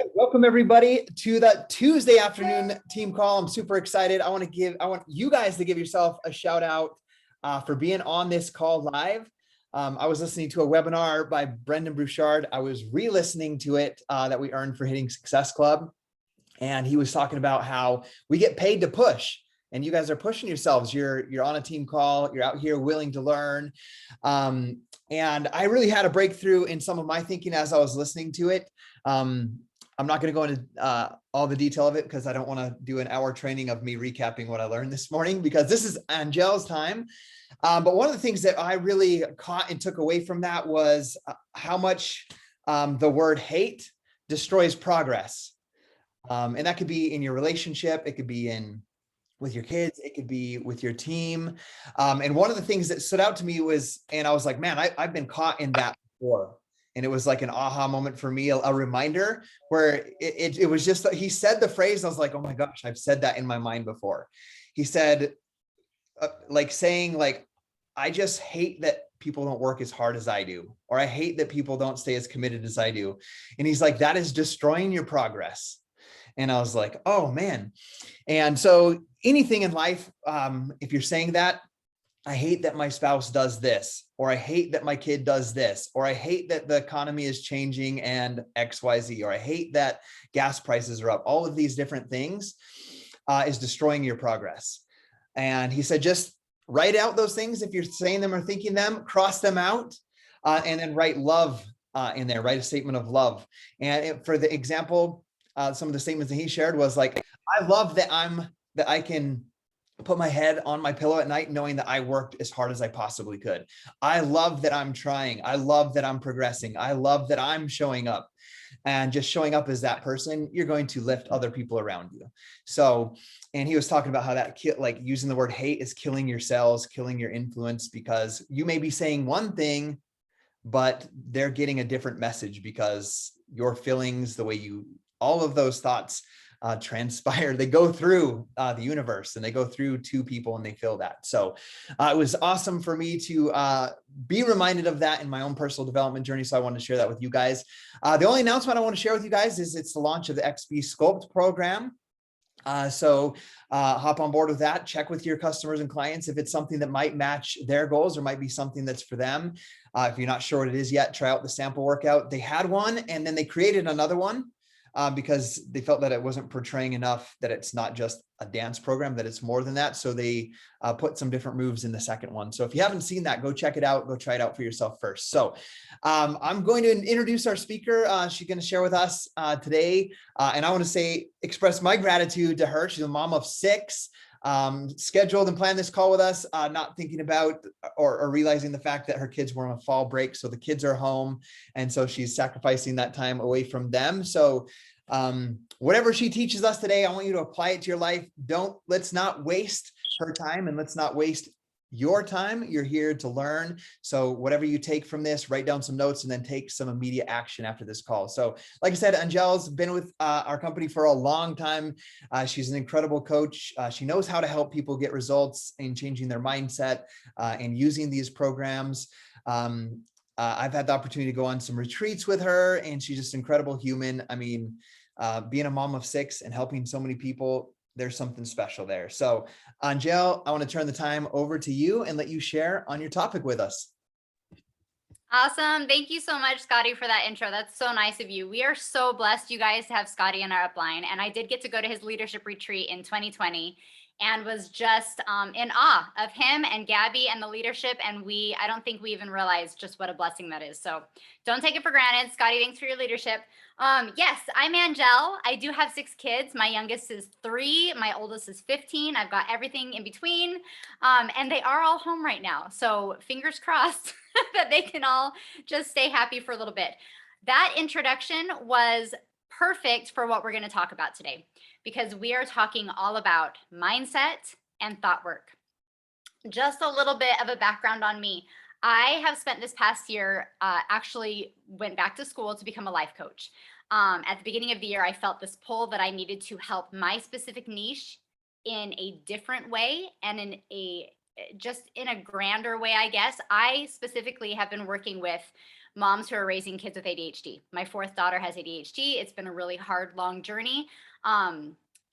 right, welcome everybody to the Tuesday afternoon team call. I'm super excited. I want you guys to give yourself a shout out for being on this call live. I was listening to a webinar by Brendan Bouchard. I was re-listening to it that we earned for hitting Success Club. And he was talking about how we get paid to push, and you guys are pushing yourselves. You're on a team call. You're out here willing to learn. And I really had a breakthrough in some of my thinking as I was listening to it. I'm not going to go into all the detail of it because I don't want to do an hour training of me recapping what I learned this morning, because this is Angel's time. But one of the things that I really caught and took away from that was how much the word hate destroys progress. And that could be in your relationship. It could be with your kids. It could be with your team. And one of the things that stood out to me was, and I was like, man, I've been caught in that before. And it was like an aha moment for me, a reminder where it was just, he said the phrase, I was like, oh my gosh, I've said that in my mind before. He said, I just hate that people don't work as hard as I do, or I hate that people don't stay as committed as I do. And he's like, that is destroying your progress. And I was like, oh man. And so anything in life, if you're saying that, I hate that my spouse does this, or I hate that my kid does this, or I hate that the economy is changing and XYZ, or I hate that gas prices are up. All of these different things is destroying your progress. And he said, just write out those things. If you're saying them or thinking them, cross them out, and then write love in there, write a statement of love. And for the example, some of the statements that he shared was like, I love that I can put my head on my pillow at night knowing that I worked as hard as I possibly could. I love that I'm trying. I love that I'm progressing. I love that I'm showing up. And just showing up as that person, you're going to lift other people around you. So, and he was talking about how that, like using the word hate is killing your sales, killing your influence, because you may be saying one thing, but they're getting a different message because your feelings, the way you, all of those thoughts transpire, they go through the universe, and they go through two people, and they feel that. So it was awesome for me to be reminded of that in my own personal development journey. So I wanted to share that with you guys. The only announcement I want to share with you guys is it's the launch of the XP Sculpt program. So hop on board with that. Check with your customers and clients if it's something that might match their goals or might be something that's for them. If you're not sure what it is yet, try out the sample workout. They had one, and then they created another one because they felt that it wasn't portraying enough that it's not just a dance program, that it's more than that. So they put some different moves in the second one. So if you haven't seen that, go check it out. Go try it out for yourself first. So I'm going to introduce our speaker. She's going to share with us today. And I want to express my gratitude to her. She's a mom of 6. Scheduled and planned this call with us, not thinking about or realizing the fact that her kids were on a fall break. So the kids are home. And so she's sacrificing that time away from them. So whatever she teaches us today, I want you to apply it to your life. Let's not waste her time, and let's not waste your time. You're here to learn. So whatever you take from this, write down some notes and then take some immediate action after this call. So like I said, Angel's been with our company for a long time. She's an incredible coach. She knows how to help people get results in changing their mindset and using these programs. I've had the opportunity to go on some retreats with her, and she's just an incredible human. I mean, being a mom of 6 and helping so many people, there's something special there. So Angel, I want to turn the time over to you and let you share on your topic with us. Awesome. Thank you so much, Scotty, for that intro. That's so nice of you. We are so blessed, you guys, to have Scotty in our upline. And I did get to go to his leadership retreat in 2020 and was just in awe of him and Gabby and the leadership. And I don't think we even realized just what a blessing that is. So don't take it for granted. Scotty, thanks for your leadership. Yes, I'm Angel. I do have 6 kids. My youngest is 3. My oldest is 15. I've got everything in between. And they are all home right now. So fingers crossed that they can all just stay happy for a little bit. That introduction was perfect for what we're going to talk about today, because we are talking all about mindset and thought work. Just a little bit of a background on me. I have spent this past year, actually went back to school to become a life coach. At the beginning of the year, I felt this pull that I needed to help my specific niche in a different way and in a grander way, I guess. I specifically have been working with moms who are raising kids with ADHD. My fourth daughter has ADHD. It's been a really hard, long journey.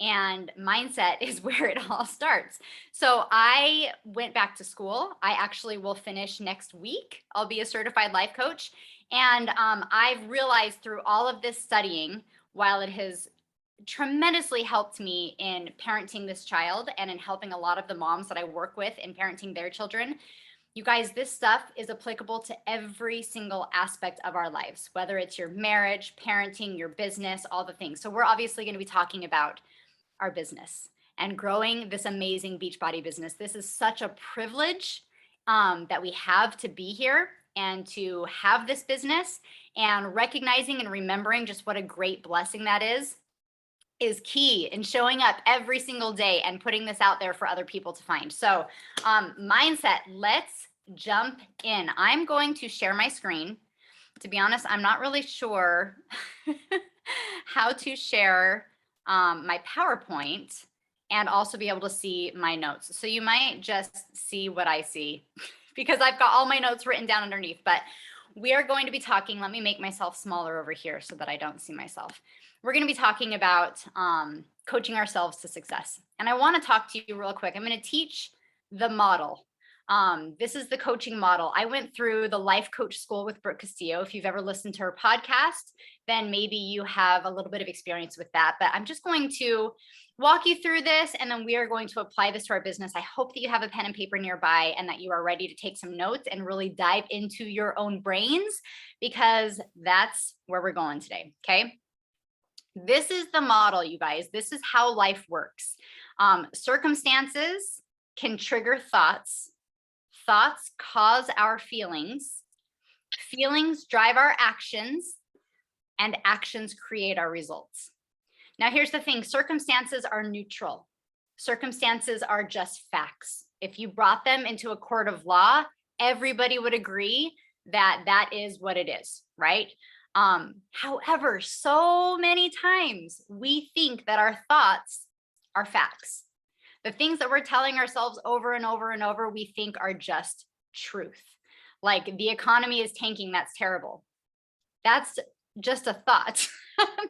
And mindset is where it all starts. So I went back to school. I actually will finish next week. I'll be a certified life coach. And I've realized through all of this studying, while it has tremendously helped me in parenting this child and in helping a lot of the moms that I work with in parenting their children, you guys, this stuff is applicable to every single aspect of our lives, whether it's your marriage, parenting, your business, all the things. So we're obviously going to be talking about our business and growing this amazing Beachbody business. This is such a privilege that we have to be here and to have this business, and recognizing and remembering just what a great blessing that is key in showing up every single day and putting this out there for other people to find. So mindset, let's jump in. I'm going to share my screen. To be honest, I'm not really sure how to share my PowerPoint and also be able to see my notes. So you might just see what I see because I've got all my notes written down underneath, but we are going to be talking. Let me make myself smaller over here so that I don't see myself. We're going to be talking about coaching ourselves to success. And I want to talk to you real quick. I'm going to teach the model. This is the coaching model. I went through the life coach school with Brook Castillo. If you've ever listened to her podcast, then maybe you have a little bit of experience with that. But I'm just going to walk you through this, and then we are going to apply this to our business. I hope that you have a pen and paper nearby and that you are ready to take some notes and really dive into your own brains, because that's where we're going today. Okay. This is the model, you guys. This is how life works. Circumstances can trigger thoughts. Thoughts cause our feelings. Feelings drive our actions, and actions create our results. Now, here's the thing. Circumstances are neutral. Circumstances are just facts. If you brought them into a court of law, everybody would agree that that is what it is, right? However, so many times we think that our thoughts are facts. The things that we're telling ourselves over and over and over, we think are just truth. Like the economy is tanking, that's terrible. That's just a thought.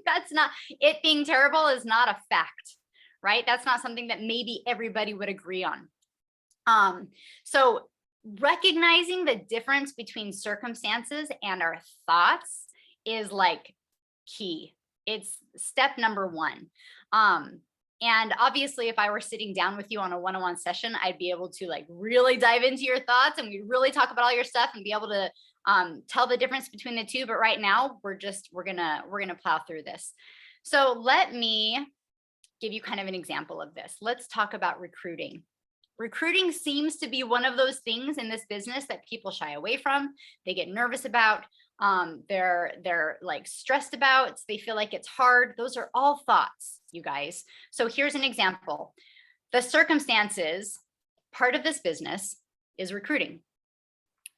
That's not, it being terrible is not a fact, right? That's not something that maybe everybody would agree on. So recognizing the difference between circumstances and our thoughts is like key. It's step number one. And obviously, if I were sitting down with you on a one-on-one session, I'd be able to like really dive into your thoughts and we really talk about all your stuff and be able to tell the difference between the two. But right now, we're gonna plow through this. So let me give you kind of an example of this. Let's talk about recruiting. Recruiting seems to be one of those things in this business that people shy away from. They get nervous about. They're like stressed about. They feel like it's hard. Those are all thoughts, you guys. So here's an example. The circumstances part of this business is recruiting.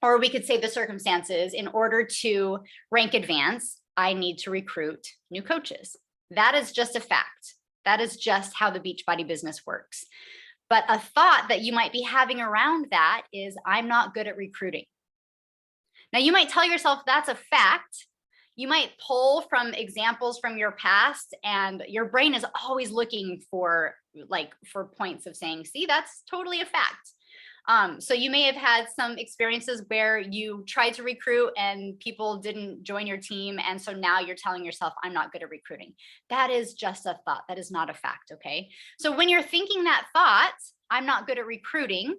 Or we could say the circumstances, in order to rank advance, I need to recruit new coaches. That is just a fact. That is just how the Beachbody business works. But a thought that you might be having around that is, I'm not good at recruiting. Now, you might tell yourself that's a fact. You might pull from examples from your past, and your brain is always looking for points of saying, see, that's totally a fact. So you may have had some experiences where you tried to recruit and people didn't join your team. And so now you're telling yourself, I'm not good at recruiting. That is just a thought. That is not a fact. Okay. So when you're thinking that thought, I'm not good at recruiting,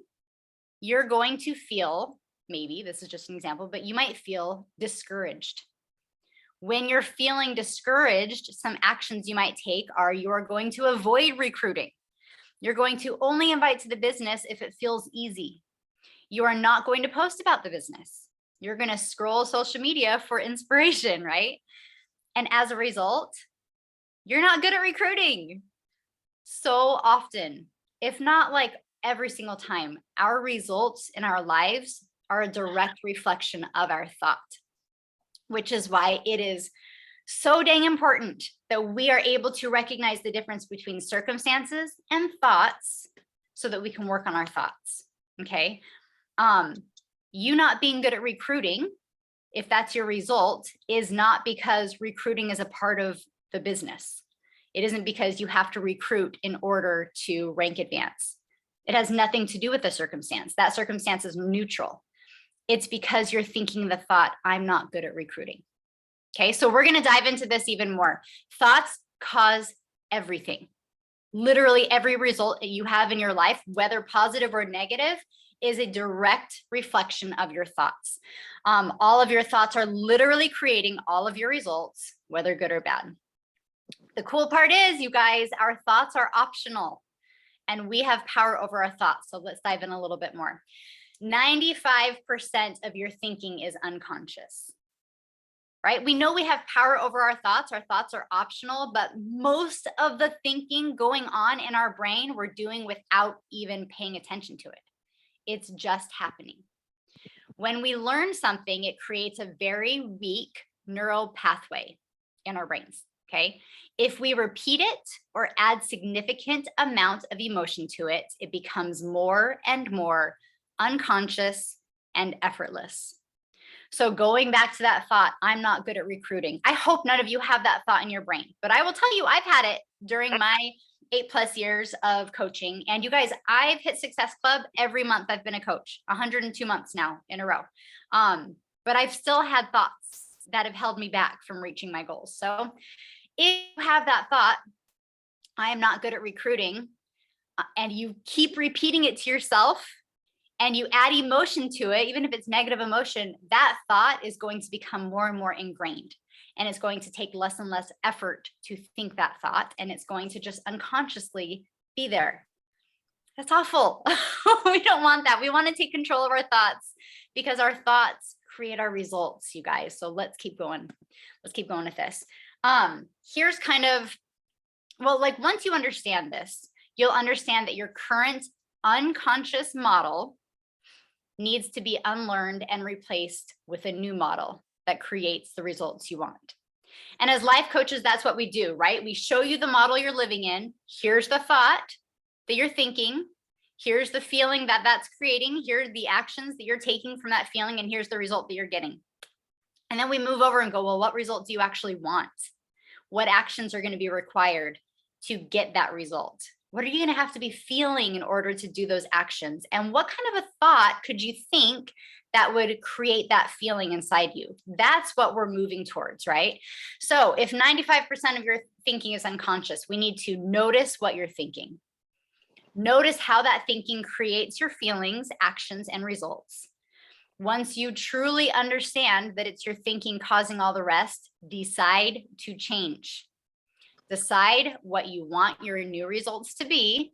you're going to feel, maybe this is just an example, but you might feel discouraged. When you're feeling discouraged, some actions you might take are you are going to avoid recruiting. You're going to only invite to the business if it feels easy. You are not going to post about the business. You're going to scroll social media for inspiration, right? And as a result, you're not good at recruiting. So often, if not like every single time, our results in our lives are a direct reflection of our thought, which is why it is so dang important that we are able to recognize the difference between circumstances and thoughts so that we can work on our thoughts. Okay. You not being good at recruiting if that's your result, is not because recruiting is a part of the business. It isn't because you have to recruit in order to rank advance. It has nothing to do with the circumstance. That circumstance is neutral. It's because you're thinking the thought, I'm not good at recruiting. Okay, so we're going to dive into this even more. Thoughts cause everything. Literally every result that you have in your life, whether positive or negative, is a direct reflection of your thoughts. All of your thoughts are literally creating all of your results, whether good or bad. The cool part is, you guys, our thoughts are optional and we have power over our thoughts. So let's dive in a little bit more. 95% of your thinking is unconscious. Right? We know we have power over our thoughts. Our thoughts are optional, but most of the thinking going on in our brain, we're doing without even paying attention to it. It's just happening. When we learn something, it creates a very weak neural pathway in our brains. Okay. If we repeat it or add significant amount of emotion to it, it becomes more and more unconscious and effortless. So going back to that thought, I'm not good at recruiting. I hope none of you have that thought in your brain, but I will tell you, I've had it during my 8+ years of coaching. And you guys, I've hit Success Club every month I've been a coach, 102 months now in a row. But I've still had thoughts that have held me back from reaching my goals. So if you have that thought, I am not good at recruiting, and you keep repeating it to yourself, and you add emotion to it, even if it's negative emotion, that thought is going to become more and more ingrained. And it's going to take less and less effort to think that thought. And it's going to just unconsciously be there. That's awful. We don't want that. We want to take control of our thoughts because our thoughts create our results, you guys. So let's keep going. Let's keep going with this. Here's kind of, well, like once you understand this, you'll understand that your current unconscious model needs to be unlearned and replaced with a new model that creates the results you want. And as life coaches, that's what we do, right? We show you the model you're living in. Here's the thought that you're thinking. Here's the feeling that that's creating. Here are the actions that you're taking from that feeling. And here's the result that you're getting. And then we move over and go, well, what result do you actually want? What actions are going to be required to get that result? What are you going to have to be feeling in order to do those actions? And what kind of a thought could you think that would create that feeling inside you? That's what we're moving towards, right? So if 95% of your thinking is unconscious, we need to notice what you're thinking. Notice how that thinking creates your feelings, actions, and results. Once you truly understand that it's your thinking causing all the rest, decide to change. Decide what you want your new results to be,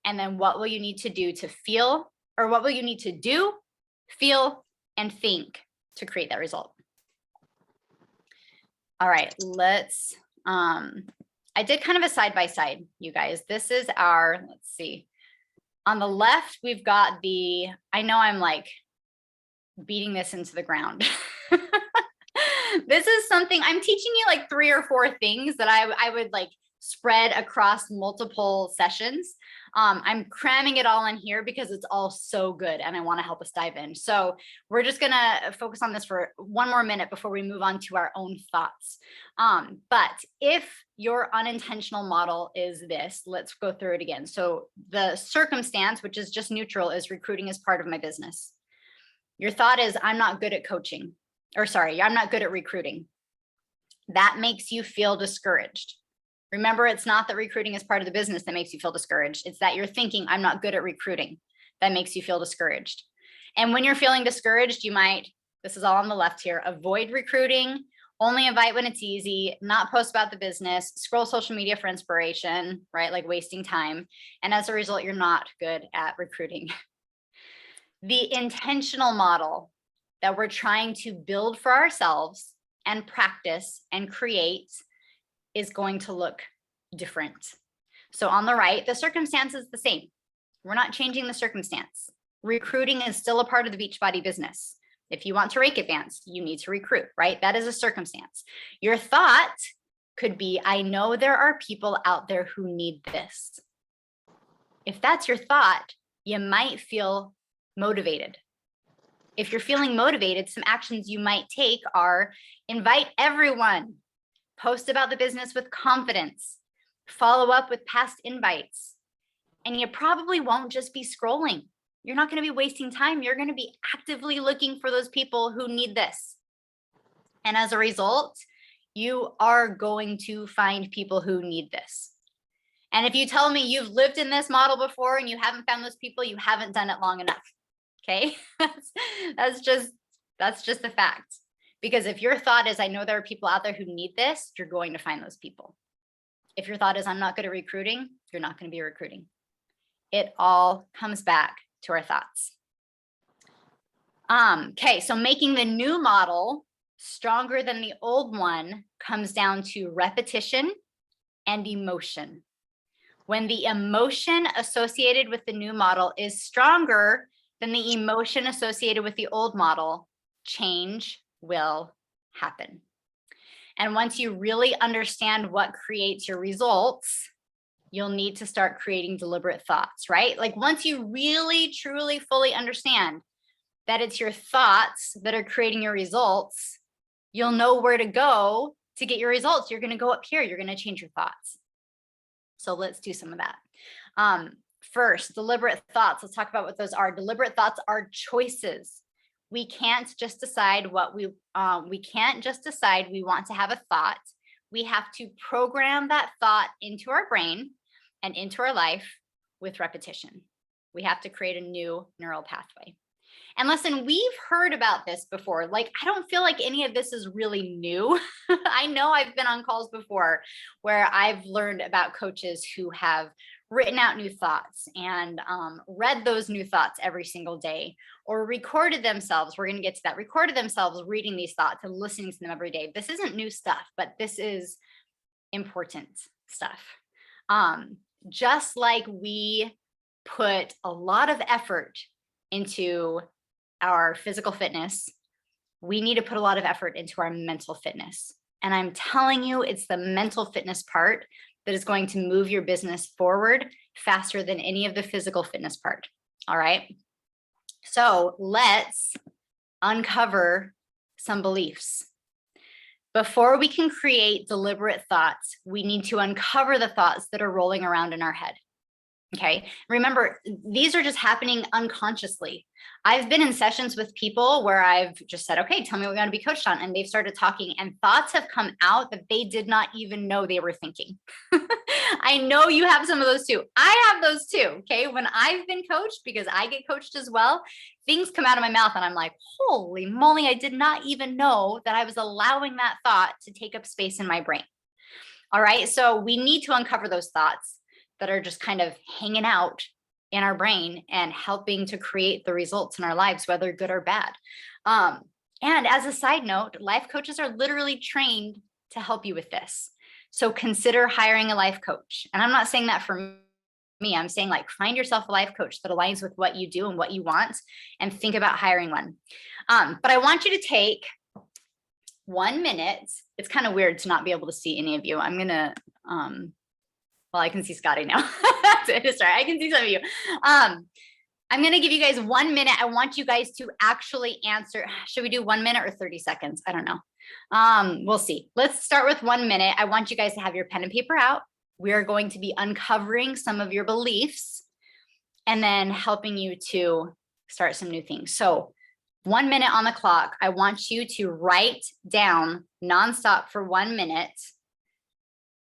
and then what will you need to do to feel, or what will you need to do, feel, and think to create that result. All right, let's, I did kind of a side-by-side, you guys. This is our, let's see. On the left, we've got the, I know I'm like beating this into the ground. This is something I'm teaching you, like 3 or 4 things that I would like spread across multiple sessions. I'm cramming it all in here because it's all so good and I want to help us dive in. So we're just going to focus on this for 1 more minute before we move on to our own thoughts. But if your unintentional model is this, let's go through it again. So the circumstance, which is just neutral, is recruiting as part of my business. Your thought is, I'm not good at coaching. Or sorry, I'm not good at recruiting. That makes you feel discouraged. Remember, it's not that recruiting is part of the business that makes you feel discouraged. It's that you're thinking, I'm not good at recruiting. That makes you feel discouraged. And when you're feeling discouraged, you might, this is all on the left here, avoid recruiting, only invite when it's easy, not post about the business, scroll social media for inspiration, right? Like wasting time. And as a result, you're not good at recruiting. The intentional model that we're trying to build for ourselves and practice and create is going to look different. So on the right, the circumstance is the same. We're not changing the circumstance. Recruiting is still a part of the Beachbody business. If you want to rank advance, you need to recruit, right? That is a circumstance. Your thought could be, I know there are people out there who need this. If that's your thought, you might feel motivated. If you're feeling motivated, some actions you might take are invite everyone, post about the business with confidence, follow up with past invites. And you probably won't just be scrolling. You're not going to be wasting time. You're going to be actively looking for those people who need this. And as a result, you are going to find people who need this. And if you tell me you've lived in this model before and you haven't found those people, you haven't done it long enough. Okay. that's just the fact. Because if your thought is, I know there are people out there who need this, you're going to find those people. If your thought is, I'm not good at recruiting, you're not going to be recruiting. It all comes back to our thoughts. Okay, so making the new model stronger than the old one comes down to repetition and emotion. When the emotion associated with the new model is stronger than the emotion associated with the old model, change will happen. And once you really understand what creates your results, you'll need to start creating deliberate thoughts, right? Like once you really, truly, fully understand that it's your thoughts that are creating your results, you'll know where to go to get your results. You're going to go up here. You're going to change your thoughts. So let's do some of that. First, deliberate thoughts. Let's talk about what those are. Deliberate thoughts are choices. We can't just decide we can't just decide we want to have a thought. We have to program that thought into our brain and into our life with repetition. We have to create a new neural pathway. And listen, we've heard about this before. Like, I don't feel like any of this is really new. I know I've been on calls before where I've learned about coaches who have written out new thoughts and read those new thoughts every single day, or recorded themselves. We're going to get to that. Recorded themselves reading these thoughts and listening to them every day. This isn't new stuff, but this is important stuff. Just like we put a lot of effort into our physical fitness, we need to put a lot of effort into our mental fitness. And I'm telling you, it's the mental fitness part that is going to move your business forward faster than any of the physical fitness part. All right. So let's uncover some beliefs. Before we can create deliberate thoughts, we need to uncover the thoughts that are rolling around in our head. Okay. Remember, these are just happening unconsciously. I've been in sessions with people where I've just said, okay, tell me what you want to be coached on. And they've started talking and thoughts have come out that they did not even know they were thinking. I know you have some of those too. I have those too. Okay. When I've been coached, because I get coached as well, things come out of my mouth and I'm like, holy moly, I did not even know that I was allowing that thought to take up space in my brain. All right. So we need to uncover those thoughts that are just kind of hanging out in our brain and helping to create the results in our lives, whether good or bad. And as a side note, life coaches are literally trained to help you with this. So consider hiring a life coach. And I'm not saying that for me. I'm saying like find yourself a life coach that aligns with what you do and what you want, and think about hiring one. But I want you to take 1 minute. It's kind of weird to not be able to see any of you. I'm going to, well, I can see Scotty now. Sorry, I can see some of you. I'm going to give you guys 1 minute. I want you guys to actually answer. Should we do 1 minute or 30 seconds? I don't know. We'll see. Let's start with 1 minute. I want you guys to have your pen and paper out. We are going to be uncovering some of your beliefs and then helping you to start some new things. So 1 minute on the clock. I want you to write down nonstop for 1 minute.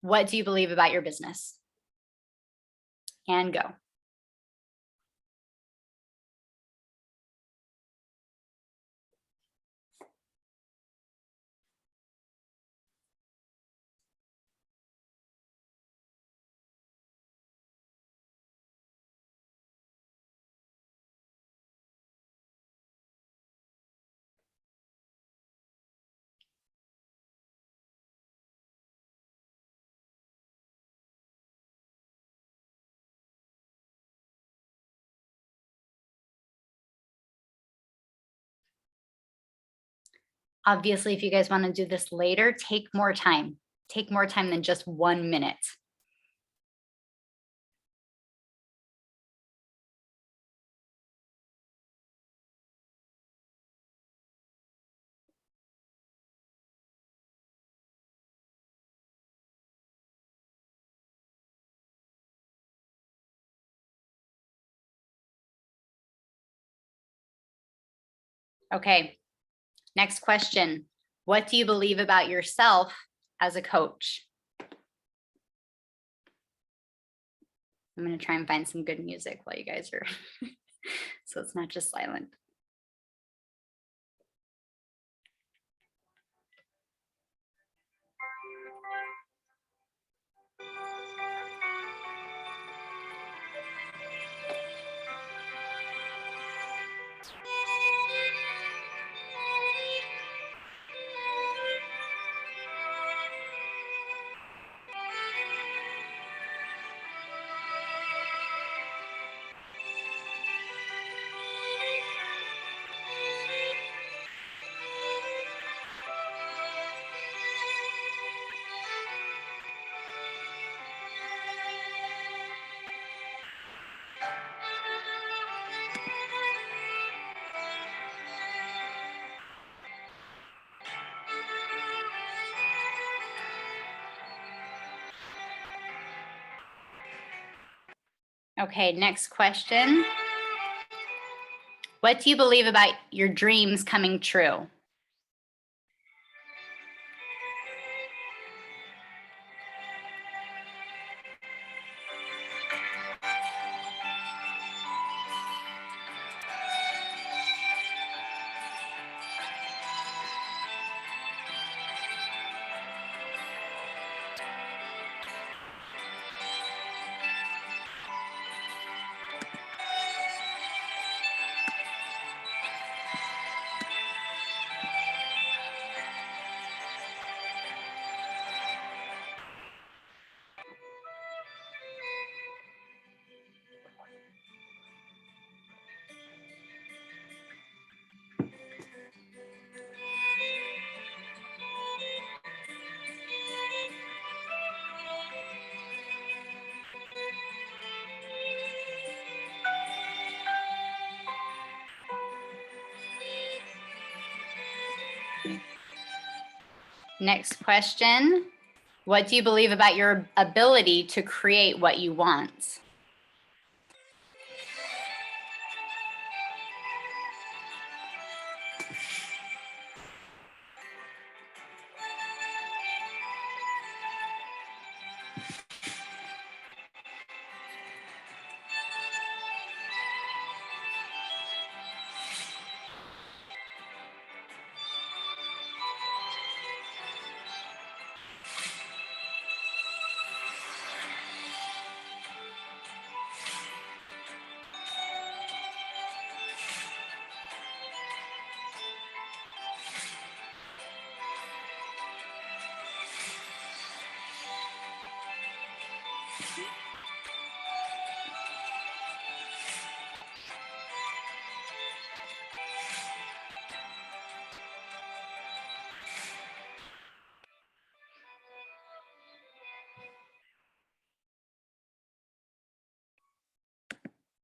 What do you believe about your business? And go. Obviously, if you guys want to do this later, take more time. Take more time than just 1 minute. Okay, next question. What do you believe about yourself as a coach? I'm going to try and find some good music while you guys are, so it's not just silent. Okay, next question. What do you believe about your dreams coming true? Next question. What do you believe about your ability to create what you want?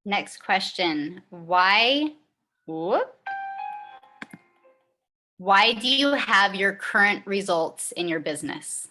Next question. Why do you have your current results in your business?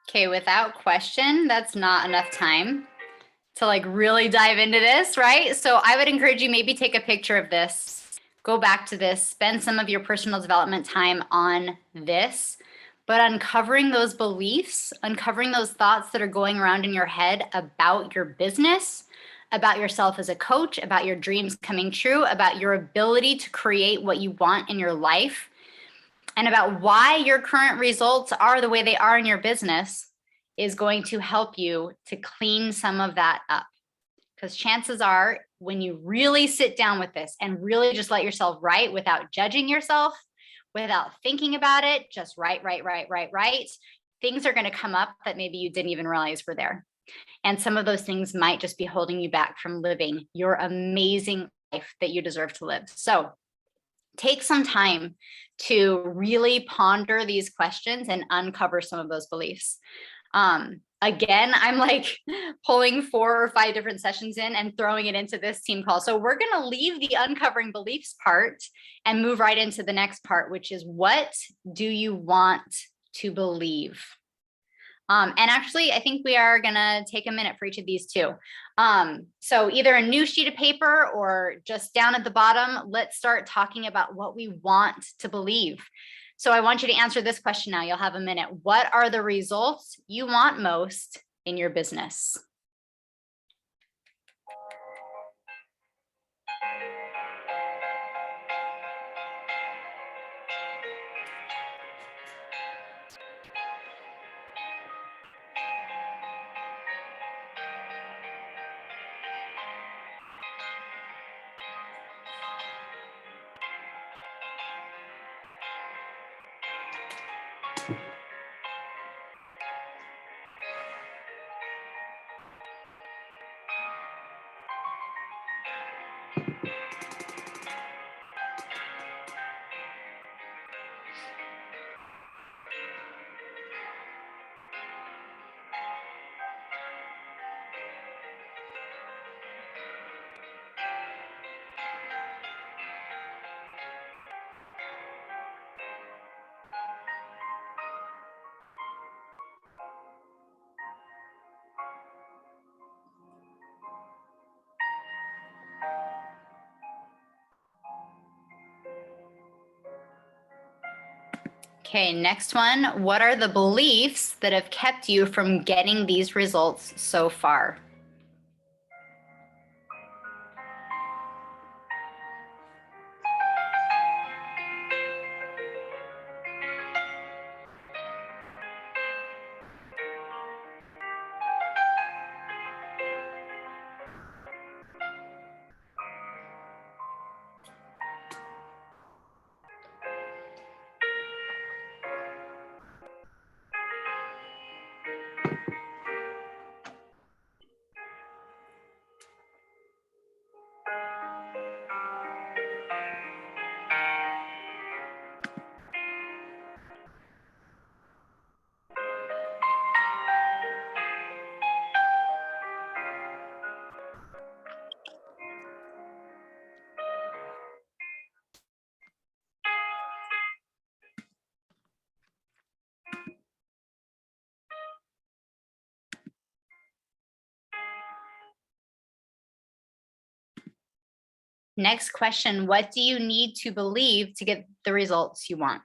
Okay, without question, that's not enough time to like really dive into this, right? So I would encourage you maybe take a picture of this, go back to this, spend some of your personal development time on this. but uncovering those beliefs, uncovering those thoughts that are going around in your head about your business, about yourself as a coach, about your dreams coming true, about your ability to create what you want in your life, and about why your current results are the way they are in your business is going to help you to clean some of that up. Because chances are, when you really sit down with this and really just let yourself write without judging yourself, without thinking about it, just write, things are going to come up that maybe you didn't even realize were there. And some of those things might just be holding you back from living your amazing life that you deserve to live. So take some time to really ponder these questions and uncover some of those beliefs. Again, I'm like pulling 4 or 5 different sessions in and throwing it into this team call. So we're going to leave the uncovering beliefs part and move right into the next part, which is, what do you want to believe? And actually, I think we are going to take a minute for each of these too. So either a new sheet of paper or just down at the bottom, let's start talking about what we want to believe. So I want you to answer this question now. You'll have a minute. What are the results you want most in your business? Okay, next one. What are the beliefs that have kept you from getting these results so far? Next question, what do you need to believe to get the results you want?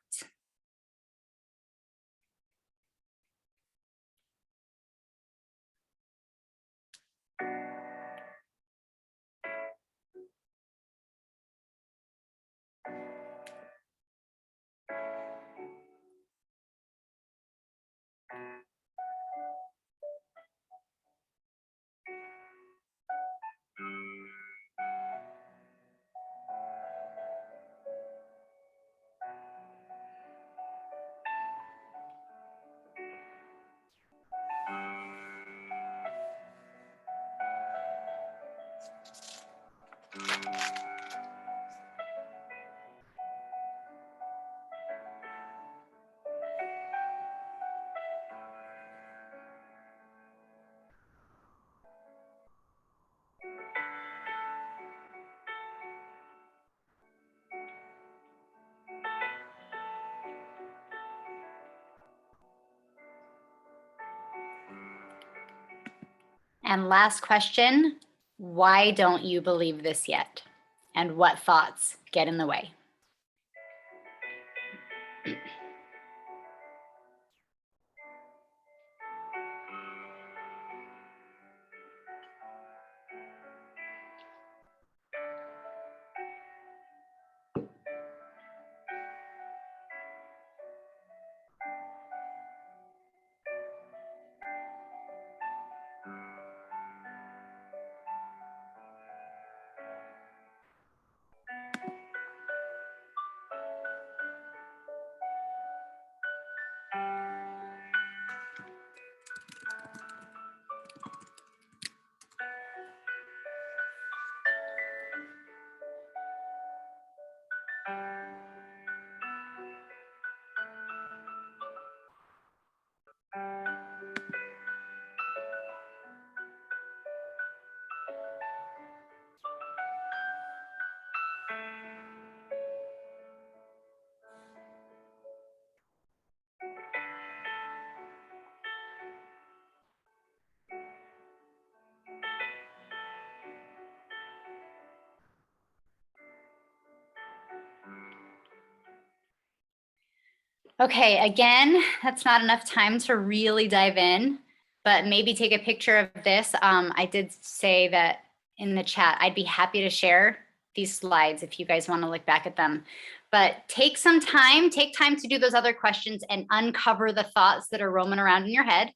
And last question, why don't you believe this yet? And what thoughts get in the way? Okay, again, that's not enough time to really dive in, but maybe take a picture of this. I did say that in the chat, I'd be happy to share these slides if you guys want to look back at them. But take time to do those other questions and uncover the thoughts that are roaming around in your head.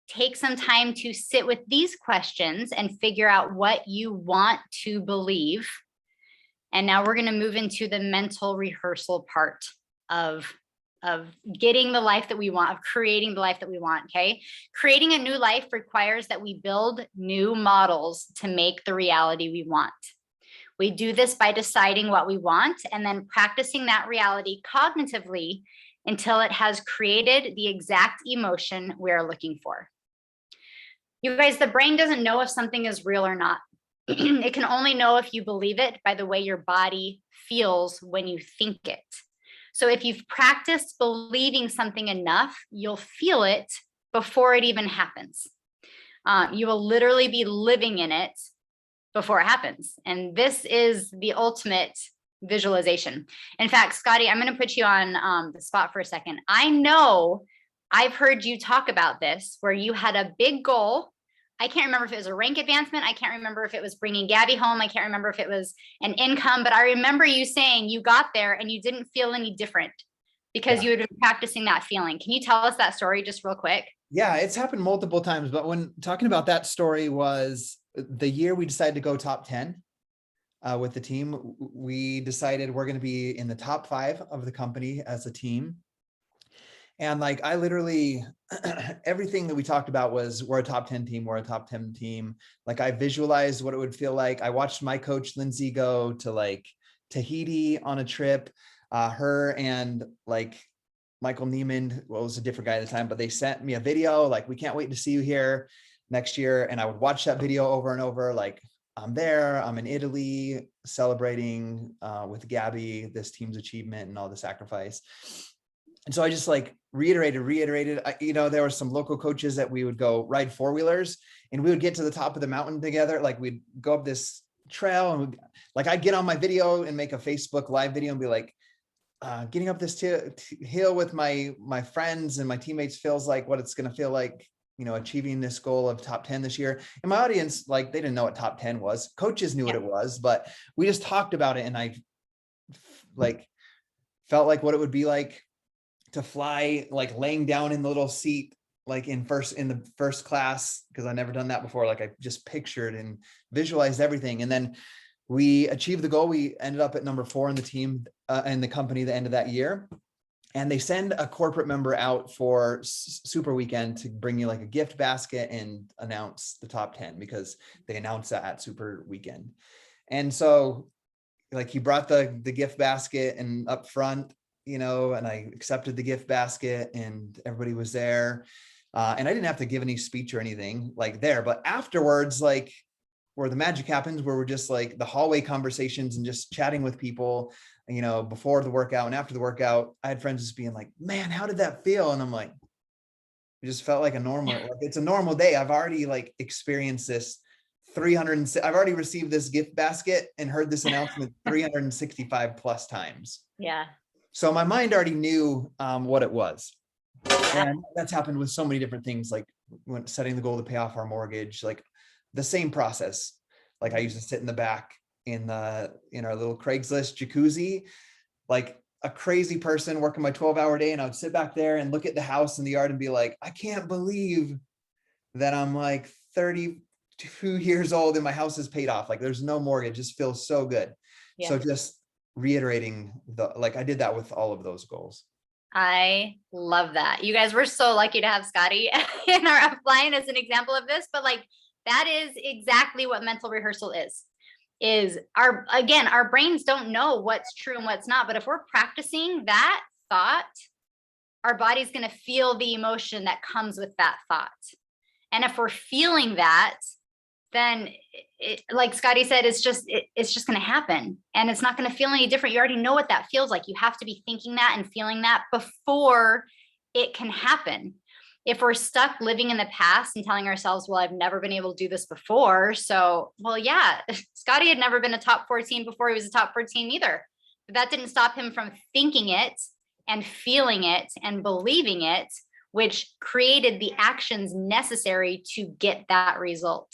Take some time to sit with these questions and figure out what you want to believe. And now we're going to move into the mental rehearsal part of getting the life that we want, of creating the life that we want, okay? Creating a new life requires that we build new models to make the reality we want. We do this by deciding what we want and then practicing that reality cognitively until it has created the exact emotion we're looking for. You guys, the brain doesn't know if something is real or not. It can only know if you believe it by the way your body feels when you think it. So if you've practiced believing something enough, you'll feel it before it even happens. You will literally be living in it before it happens. And this is the ultimate visualization. In fact, Scotty, I'm going to put you on the spot for a second. I know I've heard you talk about this where you had a big goal. I can't remember if it was a rank advancement. I can't remember if it was bringing Gabby home. I can't remember if it was an income, but I remember you saying you got there and you didn't feel any different because you had been practicing that feeling. Can you tell us that story just real quick? Yeah, it's happened multiple times, but when talking about that story was the year we decided to go top 10 with the team. We decided we're going to be in the top 5 of the company as a team. And like, I literally, everything that we talked about was we're a top 10 team, we're a top 10 team. Like I visualized what it would feel like. I watched my coach, Lindsay, go to like Tahiti on a trip. Her and like Michael Neiman, well, it was a different guy at the time, but they sent me a video, like, we can't wait to see you here next year. And I would watch that video over and over. Like, I'm there, I'm in Italy celebrating with Gabby, this team's achievement and all the sacrifice. And so I just like reiterated, there were some local coaches that we would go ride 4-wheelers and we would get to the top of the mountain together. Like we'd go up this trail and like, I'd get on my video and make a Facebook live video and be like, getting up this hill with my friends and my teammates feels like what it's going to feel like, achieving this goal of top 10 this year. And my audience, like, they didn't know what top 10 was. Coaches knew what it was, but we just talked about it. And I like felt like what it would be like to fly, like laying down in the little seat, like in the first class, because I've never done that before. Like I just pictured and visualized everything. And then we achieved the goal. We ended up at number 4 in the team and the company the end of that year. And they send a corporate member out for Super Weekend to bring you like a gift basket and announce the top 10 because they announce that at Super Weekend. And so like he brought the gift basket and up front, and I accepted the gift basket and everybody was there. And I didn't have to give any speech or anything like there, but afterwards, like where the magic happens, where we're just like the hallway conversations and just chatting with people, before the workout and after the workout, I had friends just being like, man, how did that feel? And I'm like, it just felt like it's a normal day. I've already like experienced this I've already received this gift basket and heard this announcement 365 plus times. Yeah. So my mind already knew what it was. And that's happened with so many different things, like when setting the goal to pay off our mortgage, like the same process. Like I used to sit in the back in our little Craigslist jacuzzi, like a crazy person working my 12-hour day. And I would sit back there and look at the house in the yard and be like, I can't believe that I'm like 32 years old and my house is paid off. Like there's no mortgage. It just feels so good. Yeah. So just reiterating I did that with all of those goals. I love that. You guys, we're so lucky to have Scotty in our upline as an example of this, but like that is exactly what mental rehearsal is. is our brains don't know what's true and what's not. But if we're practicing that thought, our body's going to feel the emotion that comes with that thought. And if we're feeling that, then like Scotty said, it's just going to happen, and it's not going to feel any different. You already know what that feels like. You have to be thinking that and feeling that before it can happen. If we're stuck living in the past and telling ourselves, well, I've never been able to do this before. So, well, yeah, Scotty had never been a top 14 before he was a top 14 either. But that didn't stop him from thinking it and feeling it and believing it, which created the actions necessary to get that result.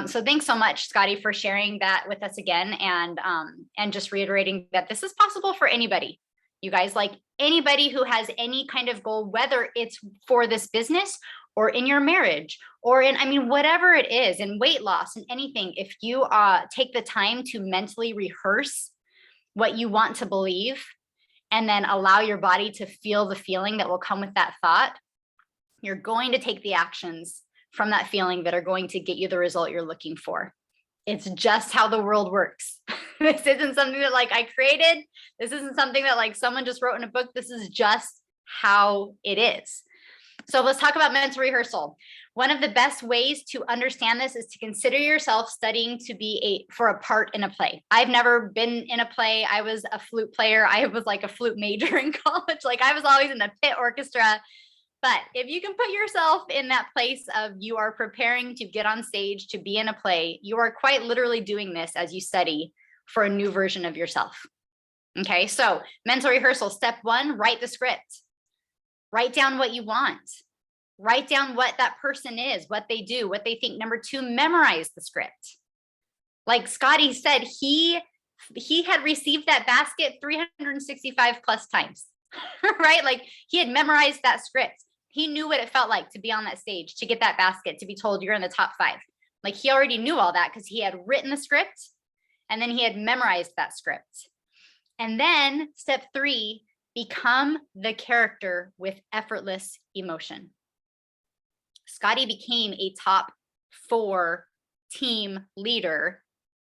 So thanks so much, Scotty, for sharing that with us again, and just reiterating that this is possible for anybody. You guys, like anybody who has any kind of goal, whether it's for this business or in your marriage or in, I mean, whatever it is, in weight loss and anything, if you take the time to mentally rehearse what you want to believe and then allow your body to feel the feeling that will come with that thought, you're going to take the actions from that feeling that are going to get you the result you're looking for. It's just how the world works. This isn't something that like I created. This isn't something that like someone just wrote in a book. This is just how it is. So let's talk about mental rehearsal. One of the best ways to understand this is to consider yourself studying to be for a part in a play. I've never been in a play. I was a flute player. I was like a flute major in college. Like I was always in the pit orchestra. But if you can put yourself in that place of you are preparing to get on stage to be in a play, you are quite literally doing this as you study for a new version of yourself. Okay, so mental rehearsal. Step 1, write the script. Write down what you want. Write down what that person is, what they do, what they think. Number 2, memorize the script. Like Scotty said, he had received that basket 365 plus times, right? Like he had memorized that script. He knew what it felt like to be on that stage, to get that basket, to be told you're in the top 5. Like he already knew all that because he had written the script and then he had memorized that script. And then step 3, become the character with effortless emotion. Scotty became a top 4 team leader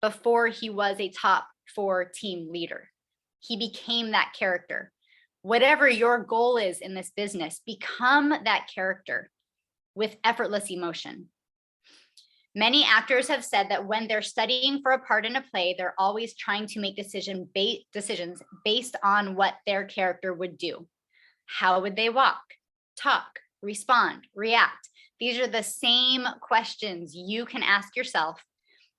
before he was a top 4 team leader. He became that character. Whatever your goal is in this business, become that character with effortless emotion. Many actors have said that when they're studying for a part in a play, they're always trying to make decisions based on what their character would do. How would they walk, talk, respond, react? These are the same questions you can ask yourself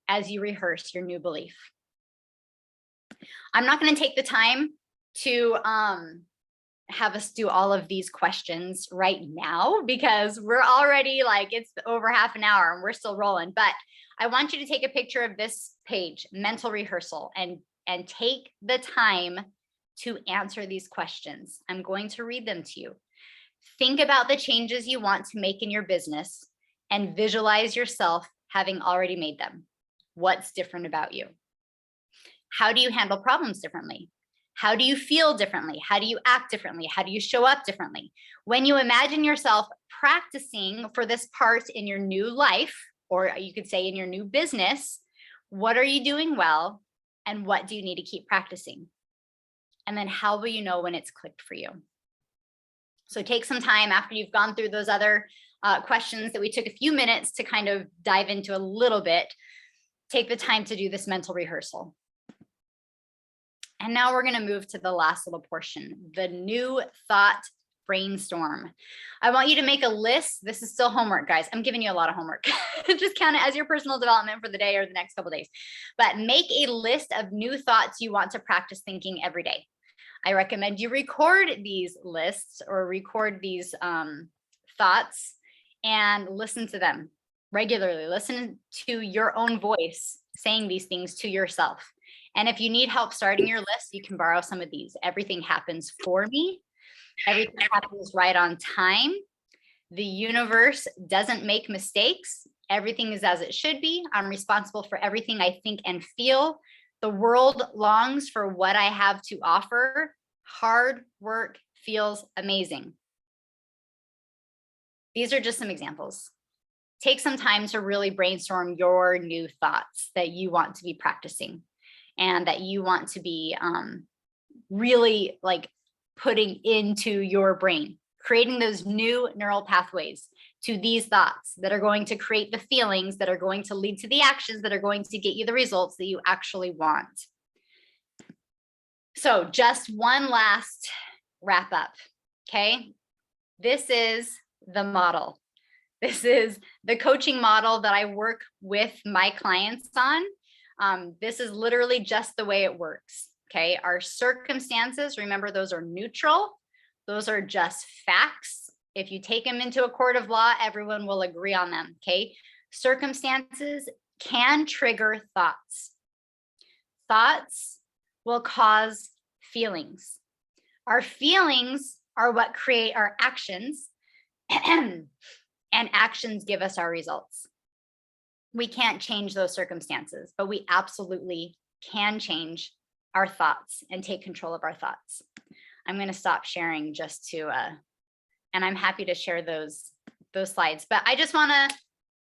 as you rehearse your new belief. I'm not going to take the time to have us do all of these questions right now because we're already like, it's over half an hour and we're still rolling. But I want you to take a picture of this page, mental rehearsal, and take the time to answer these questions. I'm going to read them to you. Think about the changes you want to make in your business and visualize yourself having already made them. What's different about you? How do you handle problems differently? How do you feel differently? How do you act differently? How do you show up differently? When you imagine yourself practicing for this part in your new life, or you could say in your new business, what are you doing well? And what do you need to keep practicing? And then how will you know when it's clicked for you? So take some time after you've gone through those other questions that we took a few minutes to kind of dive into a little bit. Take the time to do this mental rehearsal. And now we're going to move to the last little portion, the new thought brainstorm. I want you to make a list. This is still homework, guys. I'm giving you a lot of homework. Just count it as your personal development for the day or the next couple of days. But make a list of new thoughts you want to practice thinking every day. I recommend you record these lists or record these thoughts and listen to them regularly. Listen to your own voice saying these things to yourself. And if you need help starting your list, you can borrow some of these. Everything happens for me. Everything happens right on time. The universe doesn't make mistakes. Everything is as it should be. I'm responsible for everything I think and feel. The world longs for what I have to offer. Hard work feels amazing. These are just some examples. take some time to really brainstorm your new thoughts that you want to be practicing and that you want to be really like putting into your brain, creating those new neural pathways to these thoughts that are going to create the feelings that are going to lead to the actions that are going to get you the results that you actually want. So just one last wrap up. Okay. This is the model. This is the coaching model that I work with my clients on. This is literally just the way it works. Okay. Our circumstances, remember, those are neutral. Those are just facts. If you take them into a court of law, everyone will agree on them. Okay. Circumstances can trigger thoughts. Thoughts will cause feelings. Our feelings are what create our actions, and actions give us our results. We can't change those circumstances, but we absolutely can change our thoughts and take control of our thoughts. I'm going to stop sharing just to, and I'm happy to share those slides, but I just want to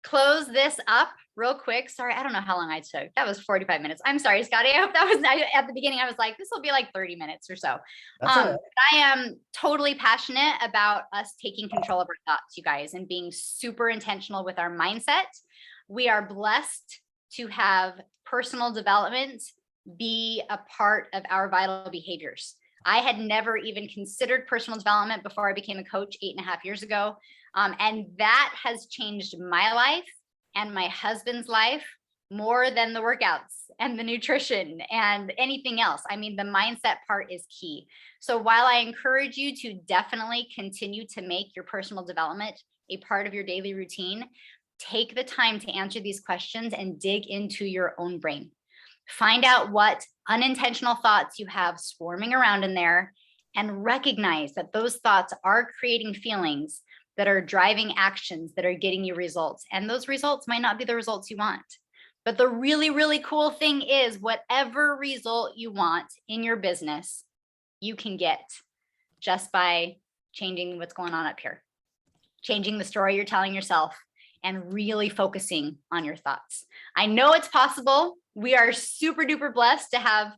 close this up real quick. Sorry, I don't know how long I took. That was 45 minutes. I'm sorry, Scotty. I hope that was at the beginning. I was like, this will be like 30 minutes or so. I am totally passionate about us taking control of our thoughts, you guys, and being super intentional with our mindset. We are blessed to have personal development be a part of our vital behaviors. I had never even considered personal development before I became a coach 8.5 years ago. And that has changed my life and my husband's life more than the workouts and the nutrition and anything else. I mean, the mindset part is key. So while I encourage you to definitely continue to make your personal development a part of your daily routine, take the time to answer these questions and dig into your own brain. Find out what unintentional thoughts you have swarming around in there and recognize that those thoughts are creating feelings that are driving actions that are getting you results. And those results might not be the results you want. But the really, really cool thing is whatever result you want in your business, you can get just by changing what's going on up here, changing the story you're telling yourself and really focusing on your thoughts. I know it's possible. We are super duper blessed to have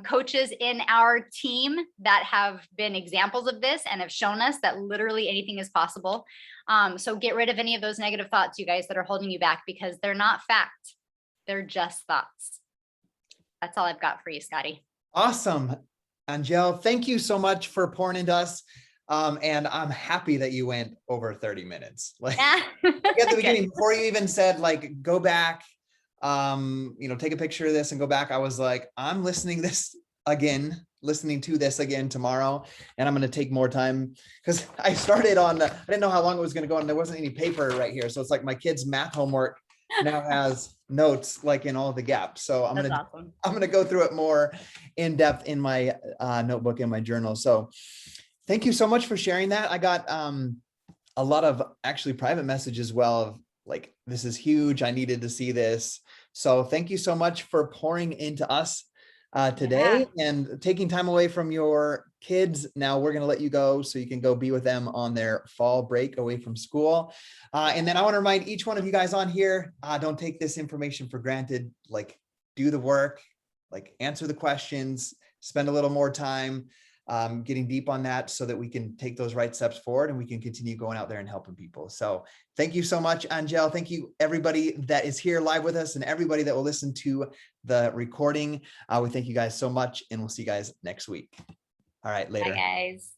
coaches in our team that have been examples of this and have shown us that literally anything is possible. So get rid of any of those negative thoughts, you guys, that are holding you back, because they're not fact. They're just thoughts. That's all I've got for you, Scotty. Awesome. Angel, thank you so much for pouring into us. And I'm happy that you went over 30 minutes. Like at the beginning, before you even said like, go back, take a picture of this and go back. I was like, I'm listening to this again tomorrow. And I'm going to take more time because I started on, I didn't know how long it was going to go and there wasn't any paper right here. So it's like my kids' math homework now has notes like in all the gaps. So I'm going to go through it more in depth in my notebook in my journal. So thank you so much for sharing that. I got a lot of actually private messages as well of like, this is huge. I needed to see this. So thank you so much for pouring into us today and taking time away from your kids. Now we're going to let you go so you can go be with them on their fall break away from school. And then I want to remind each one of you guys on here, don't take this information for granted. Like, do the work, like answer the questions, spend a little more time getting deep on that so that we can take those right steps forward and we can continue going out there and helping people. So thank you so much, Angel. Thank you everybody that is here live with us and everybody that will listen to the recording. We thank you guys so much and we'll see you guys next week. All right, later. Bye, guys.